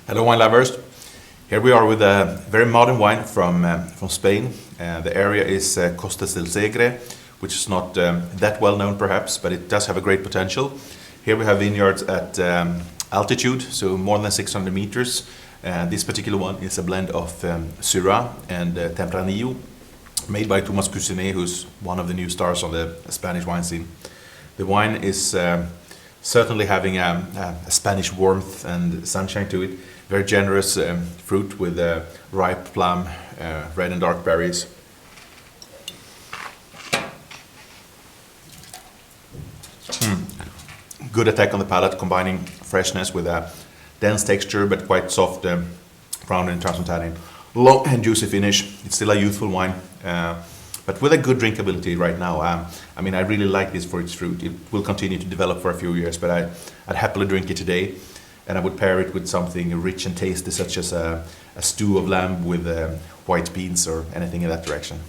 Hello wine lovers. Here we are with a very modern wine from Spain. The area is Costas del Segre, which is not that well known perhaps, but it does have a great potential. Here we have vineyards at altitude, so more than 600 meters. This particular one is a blend of Syrah and Tempranillo, made by Thomas Cuisinet, who's one of the new stars on the Spanish wine scene. The wine is certainly having a Spanish warmth and sunshine to it. Very generous fruit with ripe plum, red and dark berries. Good attack on the palate, combining freshness with a dense texture but quite soft, rounded and translucent. Long and juicy finish. It's still a youthful wine, but with a good drinkability right now. I mean, I really like this for its fruit. It will continue to develop for a few years, but I'd happily drink it today. And I would pair it with something rich and tasty, such as a stew of lamb with white beans or anything in that direction.